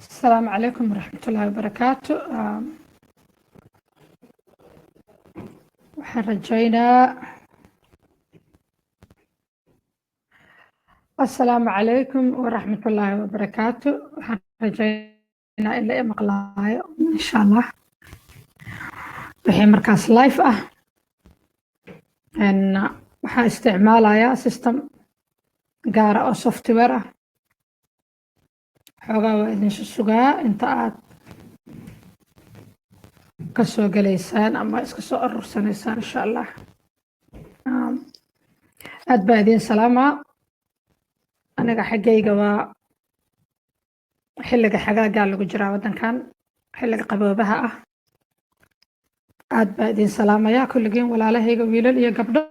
السلام عليكم ورحمة الله وبركاته. waxaan rajaynaa السلام عليكم ورحمة الله وبركاته. waxaan rajaynaa in la maqlaayo insha Allah. wixii markaas live ah waxaan isticmaalayaa system gaar ah oo software ah. xoogaa waa idin sugaa inta aad ka soo galaysaan ama iska soo aruursanaysaan insha Allah. aad baa idin salaamaa. aniga xaggayga waa xilliga xagaagaa lagu jiraa waddankan, xilliga qaboobaha ah. aad baa idin salaamayaa kulligiin walaalahayga wiilal iyo gabdho.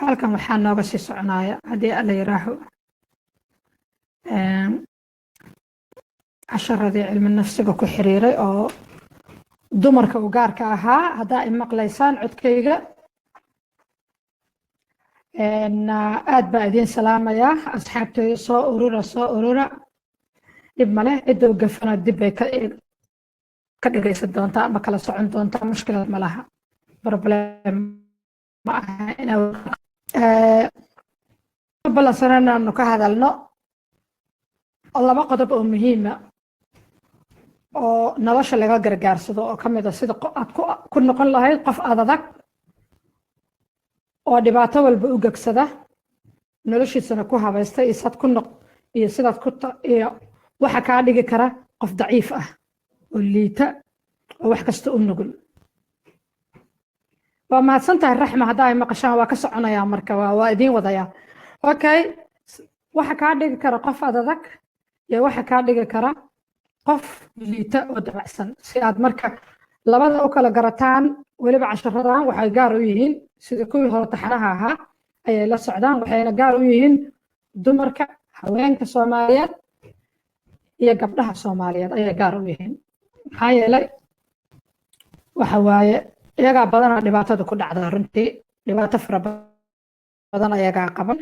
halkan waxaa nooga sii soconaya haddii alla yiraaho casharadii cilmi nafsiga ku xiriiray oo dumarka u gaarka ahaa. haddaa ay maqlaysaan codkayga, aad baa idin salaamayaa asxaabtayda. soo urura dhib male. cidda u gafana dib bay ka dhegaysan doontaa ama kala socon doontaa. mushkilad ma laha, problem ma aha. ballansana inaanu ka hadalno laba qodob oo muhiima oo nolosha laga gargaarsado oo ka mid ah sida aad ku noqon lahayd qof adag oo dhibaato walba u gegsada, noloshiisana ku habaysta, iyo sidaad iyo waxa kaa dhigi kara qof daciif ah oo liita oo wax kasta u nugul. waa mahadsan tahay Raxma. haddaa ay maqashaan waa ka soconayaa, marka waa idiin wadayaa. okay, waxa kaa dhigi kara qof adag iyo waxa kaa dhigi kara qof liita oo dabacsan. si aad marka labada u kala garataan, weliba casharadan waxay gaar u yihiin sida kuwii hore taxanaha ahaa ayay la socdaan. waxayna gaar u yihiin dumarka, haweenka Soomaaliyeed iyo gabdhaha Soomaaliyeed ayay gaar u yihiin. maxaa yeelay waxa waaye iyagaa badanaa dhibaatada ku dhacda. runtii dhibaato fara badan ayagaa qaban.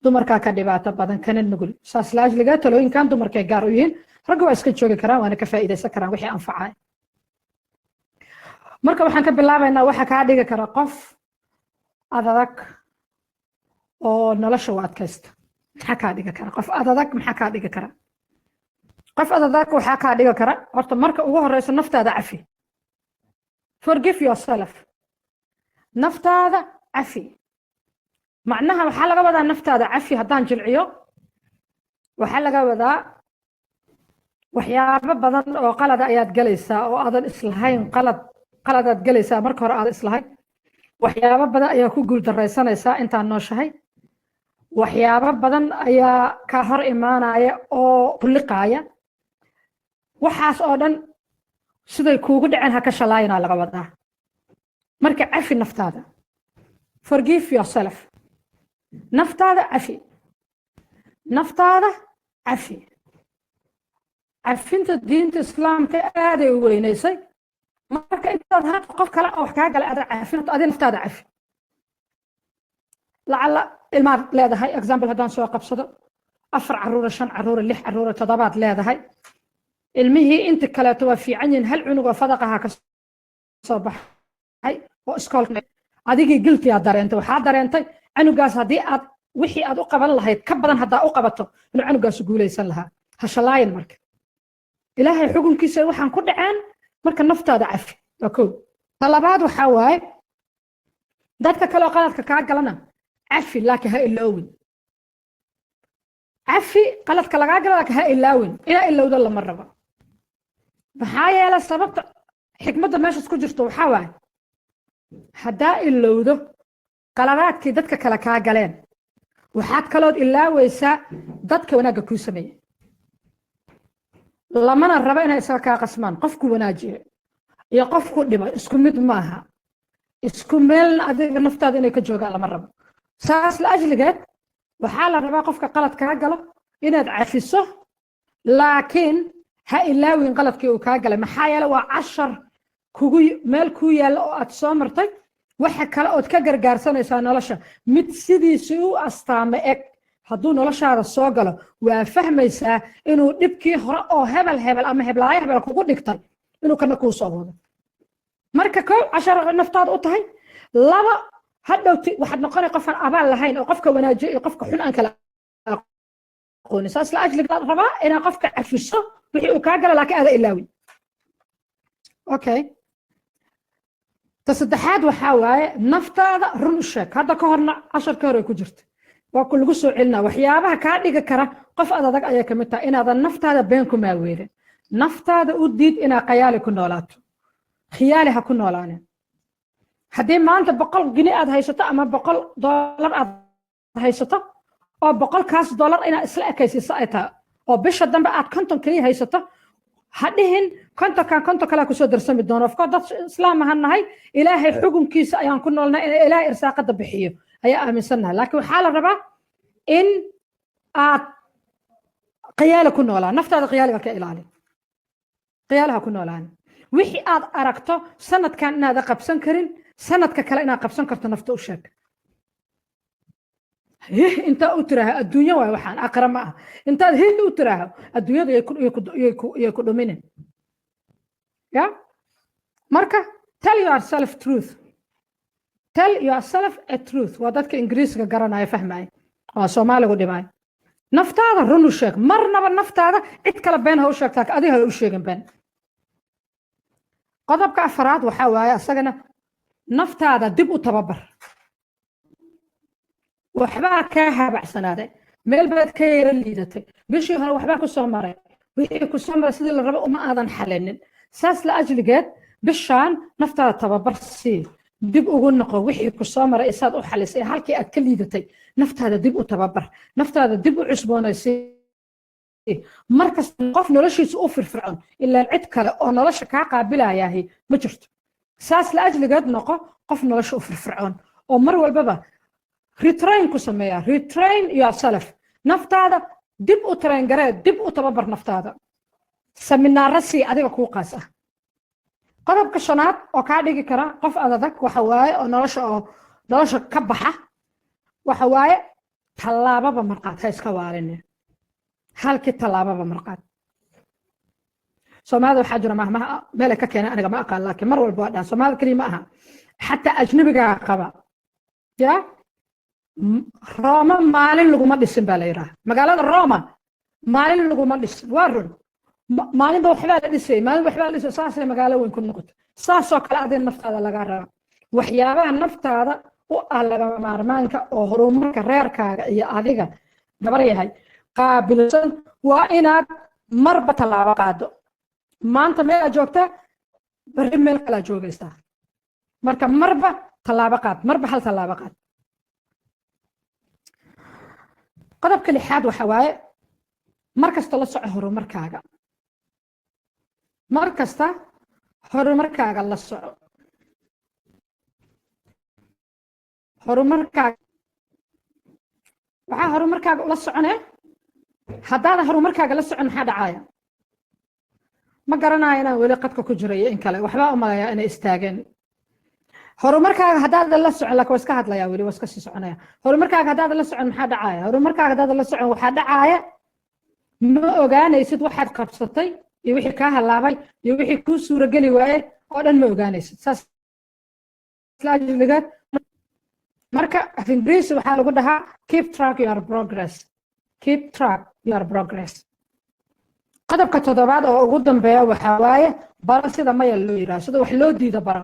dumarkaa ka dhibaato badan, kana nugul. saas laajliga talooyinkan dumarkay gaar u yihiin. ragga waa iska joogi karaan, waana ka faa'iidaysan karaan wixii anfacaya. marka waxaan ka bilaabaynaa waxa kaa dhigi kara qof adag oo nolosha u adkaysta. maxaa kaa dhigi kara qof adag? maxaa kaa dhigi kara qof adag? waxaa kaa dhigi kara horta marka ugu horeyso naftaada cafi. forgive yourself. naftaada cafi. macnaha waxaa laga wadaa naftaada cafi. haddaan jilciyo waxaa laga wadaa waxyaabo badan oo qalada ayaad galaysaa oo aadan islahayn. qaladaad galaysaa marka hore aadan islahayn. waxyaabo badan ayaa ku guuldaraysanaysaa intaan nooshahay. waxyaabo badan ayaa ka hor imaanaya oo kulliqaaya. waxaas oo dhan siday kuugu dhaceen ha ka shalaayinaa laga wadaa. marka cafi naftaada. forgive yourself. naftaada cafi. naftaada cafi. cafinta diinta islaamka aaday u weynaysay. marka intaad qof kale wax kaa galay aad cafin, adi naftaada cafi. lacala ilmaad leedahay, example haddaan soo qabsado, 4 caruura, 5 caruura, 6 caruura, 7 leedahay. ilmihii inta kaleeto waa fiican yihiin. hal cunug oo fadaqaha ka soo baxay oo iskoolka, adigii guilty aad dareentay. waxaa dareentay cunugaas haddii aad wixii aad u qaban lahayd ka badan haddaa u qabato inuu cunugaas guulaysan lahaa. ha shalaayin marka. ilaahay xukunkiisa waxaan ku dhaceen. marka naftaada cafi. waa kow. talabaad waxaa waaye dadka kale oo qaladka kaa galana cafi, laakiin ha iloowin. cafi qaladka lagaa gala, laakiin ha ilaawin. inaa ilowdo lama rabo. maxaa yeelay sababta xikmadda meeshaas ku jirto waxaa waaye haddaa ilowdo qaladaadkii dadka kale kaa galeen, waxaad kalood ilaawaysaa dadka wanaagga kuu sameeyey. lamana rabo inay isaga kaa qasmaan. qofku wanaajiyo iyo qofku dhibo isku mid maaha. isku meelna adiga naftaada inay ka joogaan lama rabo. saas la ajligeed waxaa la rabaa qofka qalad kaa galo inaad cafiso, laakiin ha ilaawin qaladkii uu kaa galay. maxaa yeelay waa cashar meel kuu yaalla oo aad soo martay waxa kale ood ka gargaarsanaysaa nolosha mid sidiisii u astaama eg hadduu noloshaada soo galo waa fahmaysaa inuu dhibkii hore oo hebel ama heblaayo hebel kugu dhigtay inuu kana kuu soo wado marka kow cashar naftaada u tahay laba hadhowti waxaad noqonay qofaan abaal lahayn oo qofka wanaajiyo iyo qofka xun aan kala aqoonin saas la ajligaad rabaa inaad qofka cafiso wixii uu kaa gala laakiin aada ilaawin okay تصدحات وحواي نفتادا رون شك هذا كهرنا 10 كهر ku jirta waa ku lagu soo celina waxyaabaha ka dhiga kara qof adag ayaa kamid tahay inaad naftaada been ku maaweerin naftaada u diid ina qayaali ku noolaato khiyaali ha ku noolaaneen hadii maanta 100 gini aad haysato ama $100 aad haysato oo 100 kaas dollar ina isla ekaysiiso ay tahay oo bisha dambe aad konton kaliya haysato hadhihin konton kala ku soo darsami doono afka dad islaam ahaan nahay ilaahay xukunkiisa ayaan ku noolnaa in ilaahay irsaaqada bixiyo ayaa aaminsanahay laakiin waxa la rabaa in aad qiyaala ku noolaan naftaada qiyaaliga ka ilaali qiyaalaha ku noolaan wixii aad aragto sanadkan inaad qabsan karin sanadka kale inaad qabsan karto nafta u sheeg inta u tiraha adduunyo waa waxaan aqra ma ah inta u tiraha adduunyada ay ku dhuminin ya marka tell yourself a truth waa dadka ingiriisiga garanaya fahmay oo Soomaaliga dhimay naftaada run u sheeg marnaba naftaada cid kale been ha u sheegtaa adiga ha u sheegin been qodobka afraad waxa waaye asagana naftaada dib u tababar waxba ka habacsanaaday meel baad ka yara liidatay bishii hore waxba ku soo maray wixii ku soo maray sidii la rabo uma aadan xalinin saas la ajligeed bishaan naftaada tababar sii dib ugu noqo wixii ku soo maray isaad u xalisay halkii aad ka liidatay naftaada dib u tababar naftaada dib u cusboonaysay markas qof noloshiisa u firfircoon ilaa cid kale oo nolosha ka qaabilayahay ma jirto saas la ajligeed noqo qof nolosha u firfircoon oo mar walbaba retrain ku sameeya retrain yourself naftaada dib u train garee dib u tababar naftaada seminaar si adiga ku qaas ah qodobka shanaad oo ka dhigi kara qof adag waxa waaye oo nolosha ka baxa waxa waaye talaababa marqaad ha iska waarin halkii talaababa marqaad Soomaalida waxa jira mahmaha meel ka keenay aniga ma aqaan laakiin mar walba waa Soomaalida kaliya ma aha hatta ajnabiga qaba ya Roma maalin laguma dhisin baa la yiraahdaa magaalada Roma maalin laguma dhisin waa run maalin ba waxba la dhisay maalin waxba la dhisay saas magaalo weyn ku noqoto saas oo kale adin naftaada laga rabo waxyaabaha naftaada u laga maarmaanka oo horumarka reerkaaga iyo adiga gabar yahay qaabilsan waa inaad marba talaabo qaado maanta meel aad joogta bari meel kala joogaysaa marka marba talaabo qaad marba hal talaabo qaad qodobka lixaad waxa waaye markasta la soco horumarkaaga markasta horumarkaaga la soco horumarkaaga waxa horumarkaaga la soconee haddaad horumarkaaga la socon maxaa dhacaya ma garanayo inaan weli qadka ku jiray in kale waxba u malaya inay istaageen horumarkaaga haddaad la socon laakiin iska hadlaya weli waa iska sii soconaya horumarkaaga haddaad la socon maxaa dhacaya horumarkaaga haddaad la socon waxa dhacaya ma ogaanaysid waxaad qabsatay iyo wixii ka halaabay iyo wixii ku suurageli waayay oo dhan ma ogaanaysid saas laajiligaad marka af ingiriisi waxaa lagu dhahaa keep track your progress qodobka toddobaad oo ugu dambeeya waxa waaye bara sida maya loo yiraahdo sida wax loo diido bara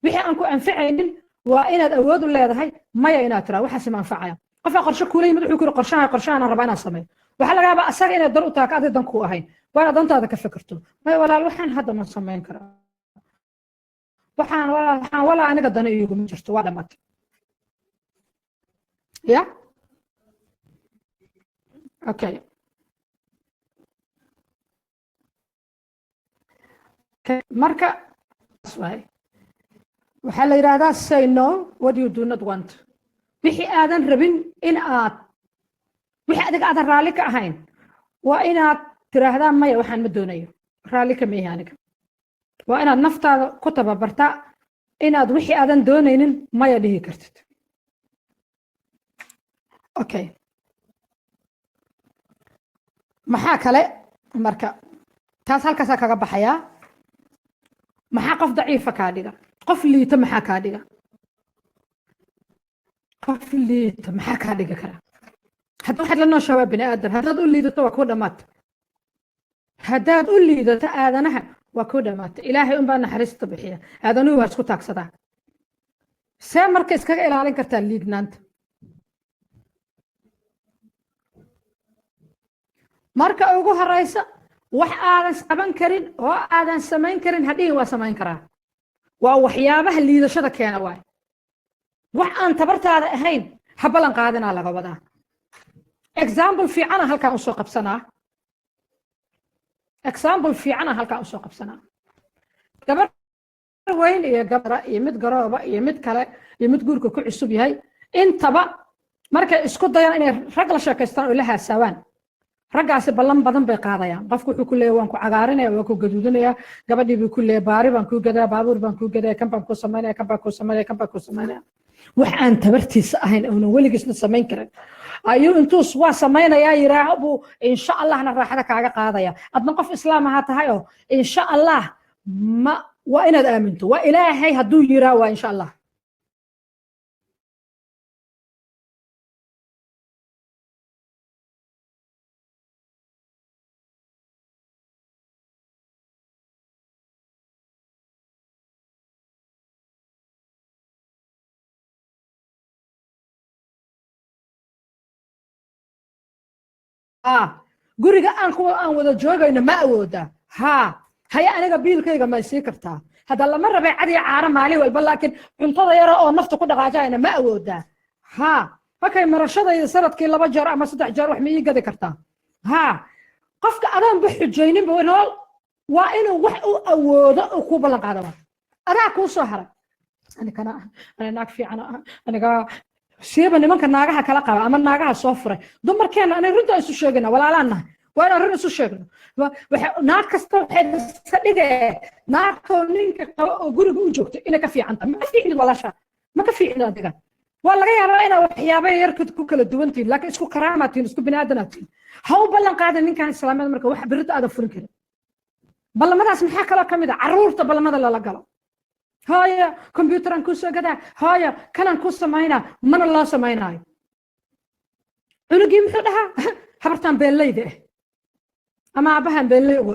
wixii aan ku anficaynin waa inaad awood u leedahay maya inaad tiraa waxaas ma anfacaya qofka qorshe kula yimid wuxuu ku yiri qorshahan rabaa inaan sameeyo waxa laga yaabaa asaga inaad dar u tahay aad dan ku ahayn waa dantaada ka fikirto may walaal waxaan hadda ma sameyn karaa waxaan walaal aniga dana iigu ma jirto waa dhamaatay ya okay marka waxaa la yiraahdaa say no what you do not want wixii aadan rabin in aad wixii adiga aadan raalli ka ahayn waa inaad tiraahdaa maya waxaan ma doonayo raalli ka mihi aniga waa inaad naftaada ku tababartaa inaad wixii aadan doonaynin maya dhihi kartid okay maxaa kale marka taas halkaasaa kaga baxayaa maxaa qof daciifa kaa dhiga qof liita maxaa kaa dhiga qof liita maxaa kaa dhiga kara hadda waxaad la nooshaa waa bini aadam haddaad u liidato waa kuu dhammaata haddaad u liidato aadanaha waa kuu dhammaata ilaahay unbaa naxariista bixiya aadanuhu waa isku taagsadaa see marka iskaga ilaalin kartaa liidnaanta marka ugu horeysa wax aadan qaban karin oo aadan samayn karin hadhiin waa samayn karaa waa waxyaabaha liidashada keena waay wax aan tabartaada ahayn ha ballan qaadinaa laga wadaa example fiicana halkaan usoo qabsanaa example fiicana halkaan usoo qabsanaa gabar weyn iyo gabara iyo mid garooba iyo mid kale iyo mid guurka ku cusub yahay intaba markay isku dayaan inay rag la sheekaystaan oo la haasaawaan raggaasi ballan badan bay qaadayaan qofku wuxuu ku leeyahay waan ku cagaarinaya waan ku gaduudinaya gabadhii buu ku leeyahay baari baan kuu gadaa baabuur baan kuu gadaa kan baan kuu samaynaya kan baan kuu samaynaya kan baan kuu samaynaya wax aan tabartiisa ahayn oonan weligiisna samayn karin ayuu intuu waa samaynayaa yiraaho buu insha allahna raaxada kaaga qaadaya adna qof islaam ahaa tahay oo insha allah ma waa inaad aaminto waa ilaahay hadduu yiraa waa insha allah guriga aan kuwa aan wada joogayno ma awoodaa haya aniga biilkayga ma sii kartaa hadda lama rabay cadiya caara maalin walba laakiin cuntada yara oo nafta ku dhaqaajayna ma awoodaa markay marashadayda sanadkii 2 jeer ama 3 jeer wax ma ii gadi kartaa qofka adaan ba xujaynin nolol waa inuu wax u awoodo oo ku ballan qaado adaa kuu soo haray ana naag fiican aniga siiba nimanka naagaha kala qaba ama naagaha soo furay dumarkeena anay runta isu sheegana walaalaana waa inaan run isu sheegno naag kasta waxay iska dhigee naagtoo ninka qaba oo guriga u joogto inay ka fiican tahay ma fiicnid walaasha ma ka fiicnid adiga waa laga yaabaa inaad waxyaaba yarkad ku kala duwan tihiin laakiin isku karaamatiin isku biniaadanatiin ha u ballan qaadan ninkan islaamada marka wax birita aada furin karin ballamadaas maxaa kaloo ka mid ah carruurta ballamada lala galo haya computeran ku soo gadaa haya kanan ku samayna mana loo samaynayo cunugii muxuu dhahaa habartan beellayda ama aabahan beellay ugu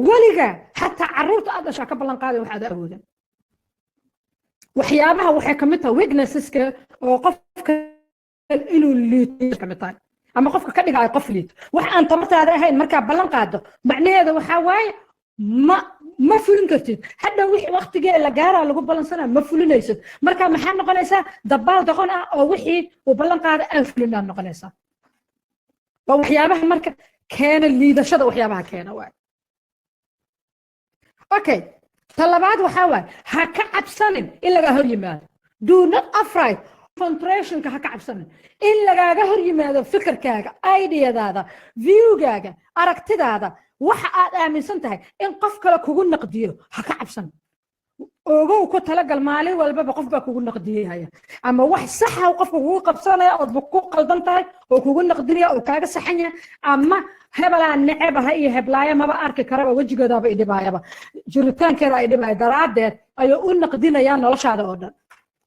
weliga xataa carruurta aad dhashaa ka ballan qaaday waxaad awoodan waxyaabaha waxay ka mid tahay weaknesseska oo qofka inuu liito ka mid tahay ama qofka ka dhigayo qof liito wax aan tabartaada ahayn markaa ballan qaado macnaheeda waxaa waaye ما فلين كرتين حتى وقت جاء لجارة لقوا بلن سنة ما فلين يصير مركا محل نقنيسا دبال دقنا أو وحي وبلن قاعد أفلين نقنيسا وحيابها مركا كان اللي ده شد وحيابها كان واحد أوكي طلبات وحاول هكعب سنة إلا جهر يمال do not afraid concentration كهكعب سنة إلا جهر يمال فكر كاجا idea هذا view كاجا أركتد هذا waxa aad aaminsan tahay in qof kale kugu naqdiyo ha ka cabsan ogow ku talagal maalin walba qof baa kugu naqdiyay ama wax sax ah qofka kugu qabsanaya oo ku qaldan tahay oo kugu naqdinaya oo kaaga saxanya ama hebelaa nacabaha iyo heblaaya maba arki karaba wajigoodaba idhibaayaba jiritaankeeda ay dhibay daraadeed ayuu u naqdinaya noloshaada oo dhan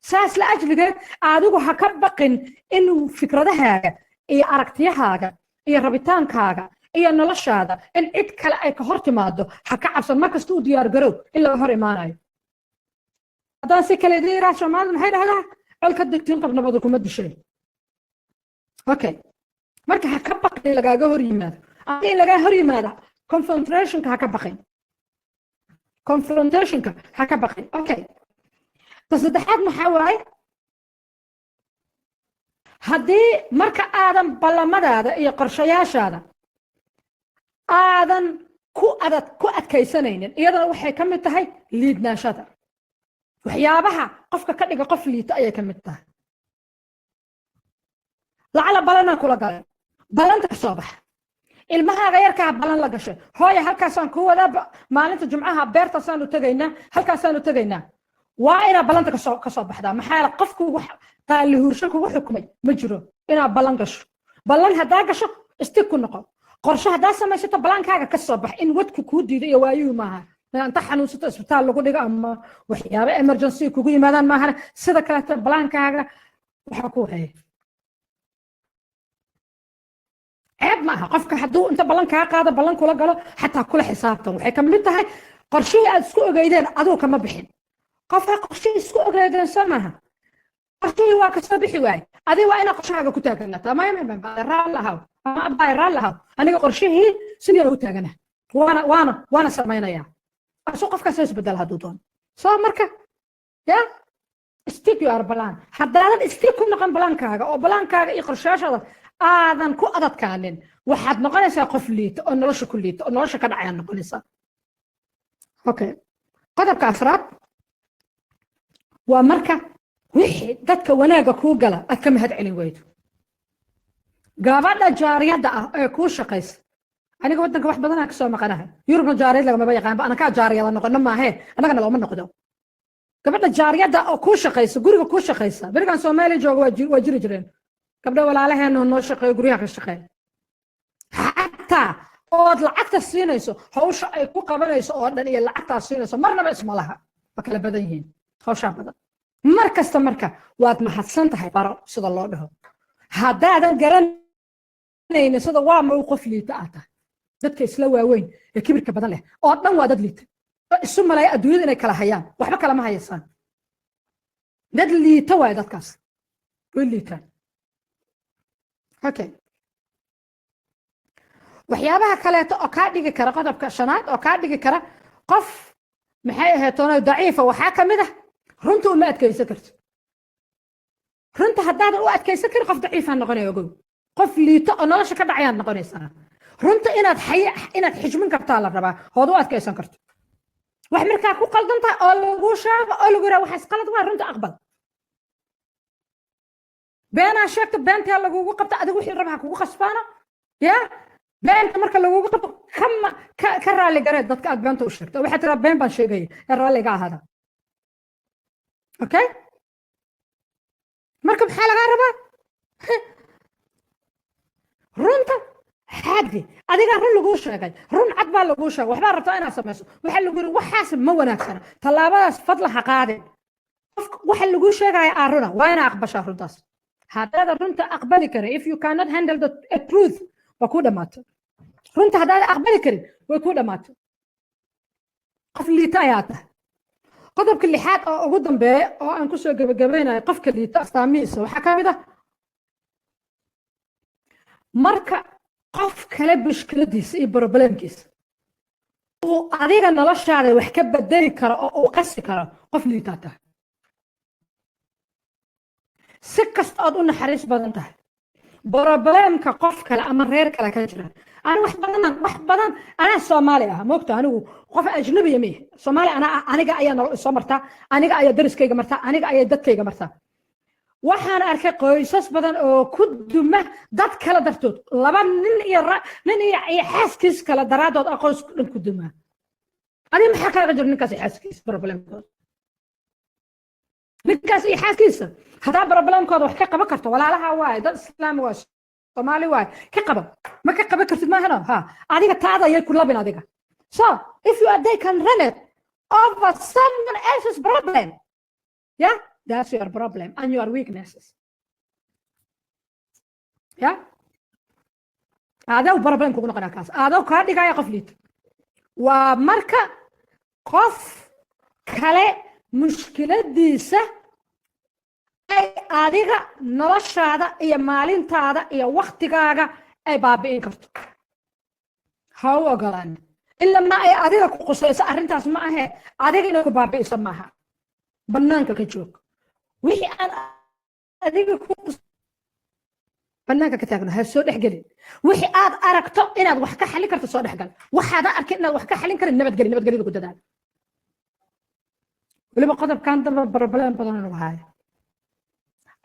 saas la ajligeed adigu ha ka baqin in fikradahaaga iyo aragtiyahaaga iyo rabitaankaaga iyo noloshaada in cid kale ay ka hor timaado ha ka cabsan markasta u diyaar garow in laga hor imaanayo haddaan si kale diiraa soomaalida maxay dhahdaa colka digtiin qabnabadu kuma dishay okay marka ha ka baqin in lagaaga hor yimaado ama in lagaa hor yimaado confrontationka ha ka baqin confrontationka ha ka baqin okay tasaddexaad maxaa waaye haddii marka aadan ballamadaada iyo qorshayaashaada aadan ku adkaysanaynin iyadana waxay ka mid tahay liidnaashada waxyaabaha qofka ka dhiga qof liita ayay ka mid tahay lacala balanaan kula galay balanta ka soo baxa ilmahaaga yarkaa balan la gashay hooya halkaasaan ku wadaa maalinta jumcaha beertaasaanu tegaynaa halkaasaanu tegaynaa وأنا بلانت كسب بحدا محل قفك قال له هرشك وحكمي مجرو أنا بلانكش بلان هداك شو استكون نقط قرشها دا سميسته بلانكaaga ka soo bax in wadku ku diiday waayo maaha inta xanuunsato isbitaal lagu dhigo ama waxyaabo emergency kugu yimaadaan maaha sida kale balankaaga waxa ku hay ceeb maaha qofka hadduu inta balankaa qaado balan kula galo xataa kula xisaabtan waxay ka mid tahay qorshihii aad isku ogeydeen aduu kama bixin qofka qorshihii isku ogeydeen soo maaha qorshihii waa kasoo bixi waay adii waa inaad qorshahaaga ku taaganaata raalahaw ama abbaay raalahaw aniga qorshihii sidii ugu taagana waana samaynayaa asu qofkaas isbedel hadduu doono soo marka ya stick your plan haddaadan stick ku noqon balaankaaga oo balaankaaga iyo qorshayaashaada aadan ku adadkaanin waxaad noqonaysaa qof liita oo nolosha ku liita oo nolosha ka dhacaya noqonaysaa okay qodobka afraad waa marka wixii dadka wanaaga kuu gala aad ka mahad celin weydo gabadha jaariyada ah ee kuu shaqaysa aniga wadanka wax badan ka soo maqanahay yurubna jaariyad lagama yaqaan ba anaka jaariyada noqono maahe anagana looma noqdo gabadha jaariyada oo kuu shaqaysa guriga kuu shaqaysa barigan Soomaaliya jooga waa jiri jireen gabdha walaalaheena noo shaqeeyo guriga ka shaqeeyo hatta oo lacagta siinayso hawsha ay ku qabanayso oo dhan iyo lacagta siinayso marnaba isma laha ba kala badan yihiin hawsha badan markasta marka waad mahadsan tahay baro sida loo dhaho haddaadan garanaynin sida waa ma qof liita ah tahay dadka isla waaweyn ee kibirka badan leh oo dhan waa dad liita isu malay adduunyada inay kala hayaan waxba kala ma haysan dad liita waa dadkaas way liitaan okay waxyaabaha kaleeto oo ka dhigi kara qodobka shanaad oo ka dhigi kara qof maxay ahaatoona daciifa waxaa ka mid ah runta uma adkaysan karto runta haddaadan u adkaysan karin qof daciifa noqonayo ogow qof liito oo nolosha ka dhacayaan noqonaysaa runta inaad xijmin kartaa la rabaa hood u adkaysan karto wax markaa ku qaldan tahay oo lagu sheego oo lagu yidhaha waxaas qalad waa runta aqbal beenaa sheegta beentaa lagugu qabta adigu wixii rabaa kugu khasbaana ya beenta marka lagugu qabto ka raali gareed dadka aad beenta u sheegto waxaad tiraa been baan sheegaya ee raalliga ahada okay marka maxaa lagaa rabaa runta حادي adiga run lagu sheegay run cad baa lagu sheegay waxba rabtaa inaad samayso waxa lagu yiri waxaas ma wanaagsana talaabadaas fadlaha qaadin waxa lagu sheegay aruna waa ina aqbashaa runtaas haddaad runta aqbali kare if you cannot handle the truth waa ku dhamaato runta haddaad aqbali karin way ku dhamaato qof liita ayaa tahay qodobka lixaad oo ugu dambeeya oo aan ku soo gabagabeynayo qofka liita astaamihiisa waxaa ka mid ah marka qof kale mushkiladiisa iyo problemkiisa oo adiga noloshaada wax ka bedeli karo oo uu qasi karo qof liitaa tahay si kasta aad u naxariis badan tahay problemka qof kale ama reer kale ka jira ana wax badan ana Soomaali ah moogta anigu qof ajnabi yimid Soomaali aniga ayaa nolol soo martaa aniga ayaa dariskayga martaa aniga ayaa dadkayga martaa waxaan arkay qoysas badan oo ku duma dad kala dartood laba nin iyo xaaskiis kala daraadood aqoon isku dhan ku duma ani maxaa kala jir ninkaas xaaskiis problemkooda ninkaas xaaskiisa hadaa problemkooda wax ka qaban karto walaalaha waay dad islaam waa Soomaali waay ka qaban ma ka qaban kartid ma hano ha adiga taada ay ku labin adiga so if you are they can run it over someone else's problem yeah that's your problem and your weaknesses yeah هذا هو problem كوكو نقنا كاس هذا هو كادي جاي قفليت ومركا قف كله مشكلة ديسة أي أديك نلاش هذا يا مالين هذا يا وقت كذا أي بابين كرت هو أقولان إلا ما أي أديك قصة أرنت أسمعها أديك إنك بابين يسمعها بنانك كجوك وحي أنا أديك قصة بنانك كتاعنا هالسود حقلي وحي آد أركتو إن أد وحكا حلين كرت السود حقل وحدا أركي إن أد وحكا حلين كرت نبت قلي لقد دال ولما قدر كان دبر بربلان بدون وهاي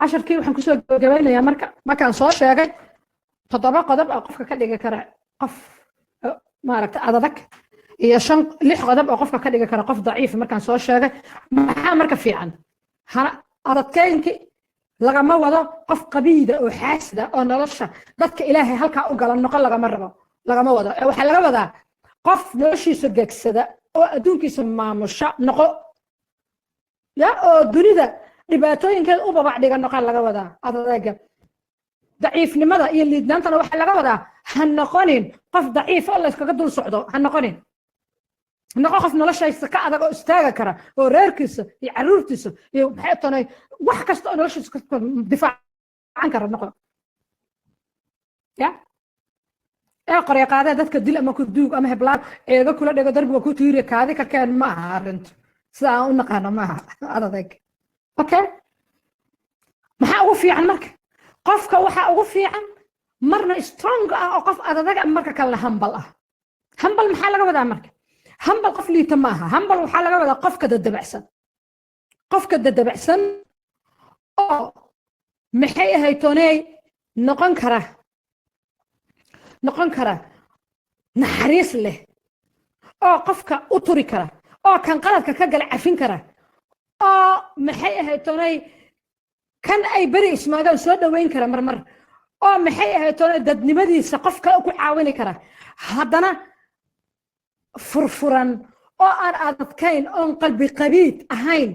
10 كيلو waxaan ku soo gabaynayaa marka aan soo sheegay 7 qodob oo qofka ka dhigi kara qof maaragta adag iyo 6 qodob oo qofka ka dhigi kara qof daciif markaan soo sheegay maxaa marka fiican adadkeenki lagama wado qof qabiida oo xaasida oo nolosha dadka ilaahay halkaa u galan noqon lagama wado waxaa laga wadaa qof noloshiisa gegsada oo adduunkiisa maamusha noqo ya oo dunida dhibaatooyinkeeda u babac dhiga noqon laga wadaa adayga daciifnimada iyo liidnaantana waxaa laga wadaa ha noqonin qof daciif oo la iskaga dul socdo ha noqonin noqo qof noloshiisa ka adag oo istaaga kara oo reerkiisa iyo caruurtiisa iyo maxay tanay wax kasta oo noloshiisa ka difaacan kara noqo ya qorya qaada dadka dil ama ku duug ama heblaad eega kula dhigo darbiga ku tiiriya kaadi ka keen ma aha arrintu sida aan u naqaano ma aha adag okay maxaa ugu fiican marka qofka waxaa ugu fiican marna strong ah oo qof adag marka kale humble ah humble maxaa laga wadaa marka humble qof liita ma aha humble waxaa laga wadaa qofka dadabacsan oo maxay ahayd toonay noqon kara naxariis leh oo qofka u turi kara oo kan qaladka ka gala cafin kara oo maxay ahayd toonay kan ay beri ismaagaan soo dhaweyn kara marmar oo maxay ahayd toonay dadnimadiisa qof kale ku caawini kara haddana furfuran oo aan adadkayn oon qalbi qabiid ahayn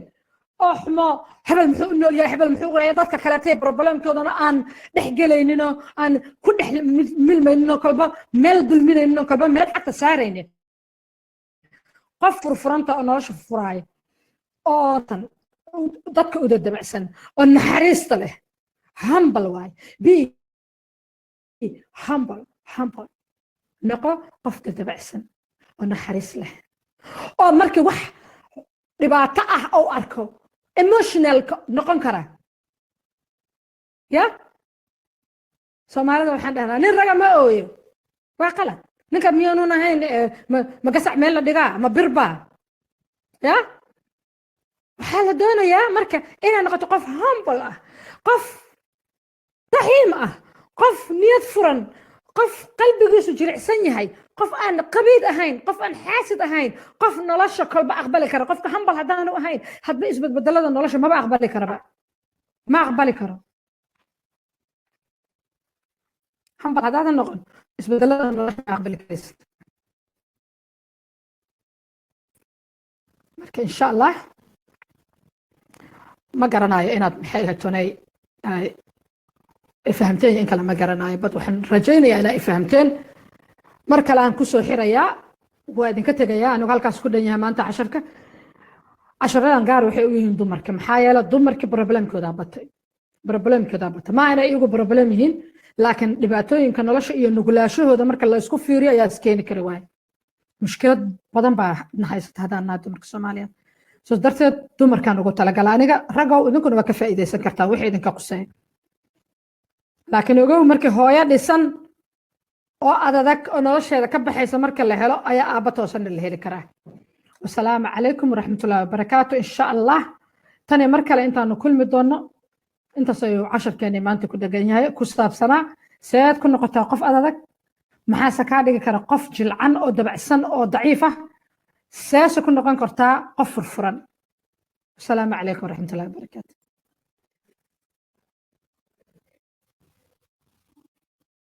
oo xumo hebel muxuu u nool yahay hebel muxuu qoraya dadka kaleetay problemkoodana aan dhex gelayninoo aan ku dhex milmayninoo kolba meel dulminayninoo kolba meel xagta saaraynin qof furfuranta oo nolosha furaayo oo dadka u dadabacsan oo naxariista leh humble waay be humble noqo qof dadabacsan oo naxariis leh oo markii wax dhibaato ah oo arko emotional noqon kara ya soomaalida waxaan dhahnaa nin raga ma ooyo waa qalad ninka miyaanuun ahayn ma gasac meel la dhigaa ma birba ya waxaa la doonayaa marka inay noqoto qof humble ah qof raxiim ah qof niyad furan qof qalbigiisu jilicsan yahay qof aan qabiid ahayn qof aan xaasid ahayn qof nolosha kolba aqbali kara qofka humble haddaanu ahayn hadba isbedbedelada nolosha maba aqbali karaba ma aqbali karo humble haddaadan noqon isbedelada nolosha ma aqbali karaysid marka insha allah ma garanayo inaad maxay hatonay fahamteen in kale ma garanayo bad waxaan rajaynayaa inaa fahamteen mar kale aan ku soo xirayaa waa idinka tegayaa anigu halkaas ku dhan yahay maanta casharadan gaar waxay u yihiin dumarka maxaa yeelay dumarkii problemkooda batay ma inay iyagu problem yihiin laakiin dhibaatooyinka nolosha iyo nugulaashahooda marka la isku fiiriyo ayaa iskeeni kari waaya mushkilad badan baa na haysata haddaan nahay dumarka soomaaliya soo darteed dumarkaan ugu talagala aniga ragow idinkuna waa ka faa'iidaysan kartaa wixii idinka quseyn laakiin ogow markii hooyo dhisan oo adag oo nolosheeda ka baxaysa marka la helo ayaa aabba toosan la heli karaa wasalaamu calaykum waraxmatullaahi wabarakaatu insha allah tani mar kale intaanu kulmi doonno intaas ayuu casharkeeni maanta ku dhegan yahay ku saabsanaa seed ku noqotaa qof adag maxaase kaa dhigi kara qof jilcan oo dabacsan oo daciif ah seese ku noqon kartaa qof furfuran wasalaamu calaykum waraxmatullaahi wabarakaatu